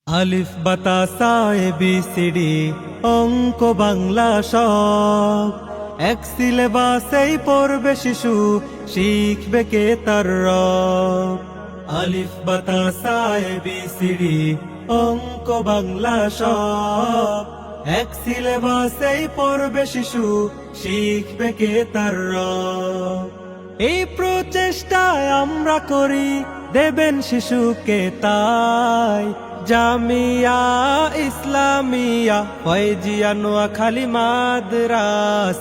আলিফ বাতা সা A B C D অঙ্ক বাংলা সব এক সিলেবাসেই পড়বে শিশু, শিখবে কে তার রব। আলিফ বাতা সা এ বি সি ডি অঙ্ক বাংলা সব এক সিলেবাসেই পড়বে শিশু, শিখবে কে তার রব। এই প্রচেষ্টায় আমরা করি দেবেন শিশুকে তাই জামিয়া ইসলামিয়া ফয়জিয়া নোয়াখালী মাদ্রাসায়।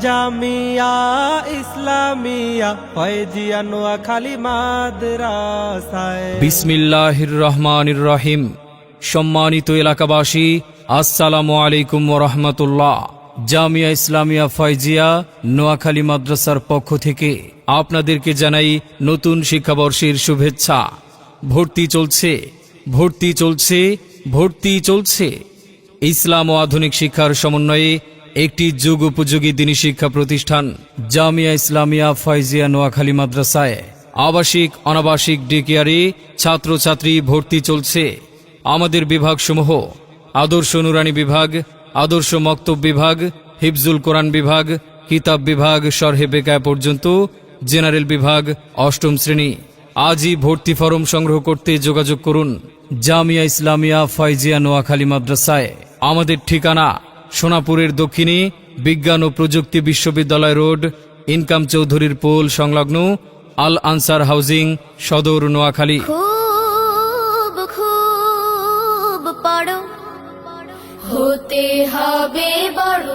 জামিয়া ইসলামিয়া ফয়জিয়া নোয়াখালী মাদ্রাসায়। বিসমিল্লাহির রহমানির রহিম। সম্মানিত এলাকাবাসী, আসসালামু আলাইকুম ওয়া রাহমাতুল্লাহ। জামিয়া ইসলামিয়া ফয়জিয়া নোয়াখালী মাদ্রাসার পক্ষ থেকে আপনাদেরকে জানাই নতুন শিক্ষাবর্ষের শুভেচ্ছা। ভর্তি চলছে, ভর্তি চলছে, ভর্তি চলছে। ইসলাম ও আধুনিক শিক্ষার সমন্বয়ে একটি যুগ উপযোগী দ্বীনি শিক্ষা প্রতিষ্ঠান জামিয়া ইসলামিয়া ফয়জিয়া নোয়াখালী মাদ্রাসায় আবাসিক অনাবাসিক ডে কেয়ারে ছাত্রছাত্রী ভর্তি চলছে। আমাদের বিভাগসমূহ: আদর্শ নুরানি বিভাগ, আদর্শ মক্তব বিভাগ, হিফজুল কোরআন বিভাগ, কিতাব বিভাগ শরহে বেকায়া পর্যন্ত, জেনারেল বিভাগ, অষ্টম শ্রেণী। আজই ভর্তি ফরম সংগ্রহ করতে যোগাযোগ করুন জামিয়া ইসলামিয়া ফয়জিয়া নোয়াখালী মাদ্রাসায়। আমাদের ঠিকানা সোনাপুরের দক্ষিণে বিজ্ঞান ও প্রযুক্তি বিশ্ববিদ্যালয় রোড, ইনকাম চৌধুরীর পোল সংলগ্ন আল আনসার হাউজিং, সদর, নোয়াখালী। খুব খুব পড়ো, হতে হবে বড়।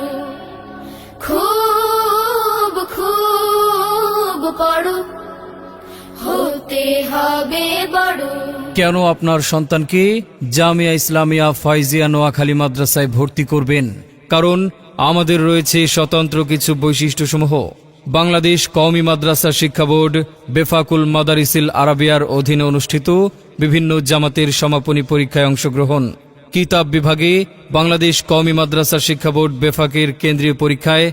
খুব খুব পড়ো, হতে হবে বড়। কেন আপনার সন্তানকে জামিয়া ইসলামিয়া ফয়জিয়া নোয়াখালী মাদ্রাসায় ভর্তি করবেন? কারণ আমাদের রয়েছে স্বতন্ত্র কিছু বৈশিষ্ট্যসমূহ: বাংলাদেশ কওমি মাদ্রাসা শিক্ষা বোর্ড বেফাকুল মাদারিসিল আরাবিয়ার অধীনে অনুষ্ঠিত বিভিন্ন জামাতের সমাপনী পরীক্ষায় অংশগ্রহণ। কিতাব বিভাগে বাংলাদেশ কওমি মাদ্রাসা শিক্ষা বোর্ড বেফাকের কেন্দ্রীয় পরীক্ষায়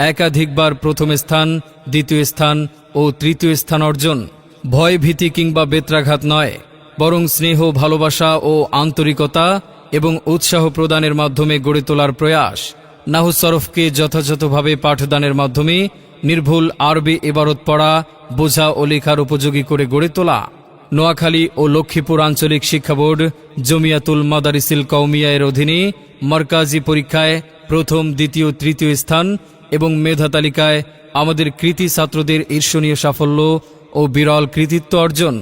একাধিকবার প্রথম স্থান, দ্বিতীয় স্থান ও তৃতীয় স্থান অর্জন। ভয় ভীতি কিংবা বেত্রাঘাত নয়, বরং স্নেহ, ভালোবাসা ও আন্তরিকতা এবং উৎসাহ প্রদানের মাধ্যমে গড়ে তোলার প্রয়াস। নাহু সরফকে যথাযথভাবে পাঠদানের মাধ্যমে নির্ভুল আরবি ইবারত পড়া, বোঝা ও লেখার উপযোগী করে গড়ে তোলা। নোয়াখালী ও লক্ষ্মীপুর আঞ্চলিক শিক্ষা বোর্ড জমিয়াতুল মাদারিসিল কওমিয়া এর অধীনে মারকাজি পরীক্ষায় প্রথম, দ্বিতীয়, তৃতীয় স্থান এবং মেধা তালিকায় আমাদের কৃতী ছাত্রদের ঈর্ষণীয় সাফল্য ও বিরল কৃতিত্ব অর্জন।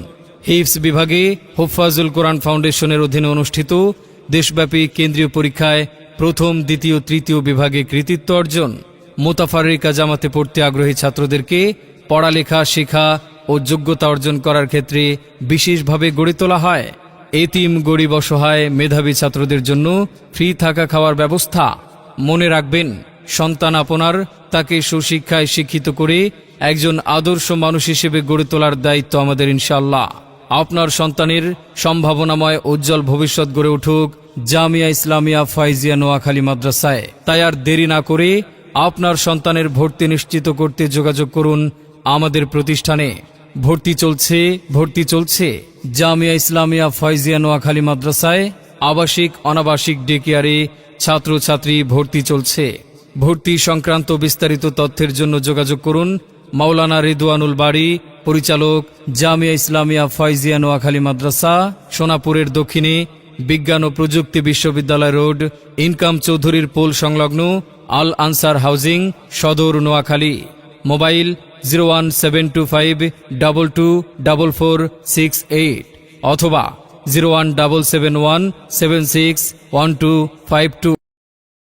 হিফজ বিভাগে হুফাজুল কোরআন ফাউন্ডেশনের অধীনে অনুষ্ঠিত দেশব্যাপী কেন্দ্রীয় পরীক্ষায় প্রথম, দ্বিতীয়, তৃতীয় বিভাগে কৃতিত্ব অর্জন। মোতাফাররিকা জামাতে পড়তে আগ্রহী ছাত্রদেরকে পড়ালেখা, শেখা ও যোগ্যতা অর্জন করার ক্ষেত্রে বিশেষভাবে গড়ে তোলা হয়। এতিম, গরিব, অসহায়, মেধাবী ছাত্রদের জন্য ফ্রি থাকা খাওয়ার ব্যবস্থা। মনে রাখবেন, সন্তান আপনার, তাকে সুশিক্ষায় শিক্ষিত করে একজন আদর্শ মানুষ হিসেবে গড়ে তোলার দায়িত্ব আমাদের ইনশাআল্লাহ। আপনার সন্তানের সম্ভাবনাময় উজ্জ্বল ভবিষ্যৎ গড়ে উঠুক জামিয়া ইসলামিয়া ফয়জিয়া নোয়াখালী মাদ্রাসায়। তাই আর দেরি না করে আপনার সন্তানের ভর্তি নিশ্চিত করতে যোগাযোগ করুন আমাদের প্রতিষ্ঠানে। ভর্তি চলছে, ভর্তি চলছে। জামিয়া ইসলামিয়া ফয়জিয়া নোয়াখালী মাদ্রাসায় আবাসিক অনাবাসিক ডে কেয়ারে ছাত্রছাত্রী ভর্তি চলছে। ভর্তি সংক্রান্ত বিস্তারিত তথ্যের জন্য যোগাযোগ করুন মাওলানা রিদওয়ানুল বাড়ি, পরিচালক জামিয়া ইসলামিয়া ফয়জিয়া নোয়াখালী মাদ্রাসা, সোনাপুরের দক্ষিণে বিজ্ঞান ও প্রযুক্তি বিশ্ববিদ্যালয় রোড, ইনকাম চৌধুরীর পোল সংলগ্ন আল আনসার হাউজিং, সদর, নোয়াখালী। মোবাইল 01775224468 অথবা 01771761252।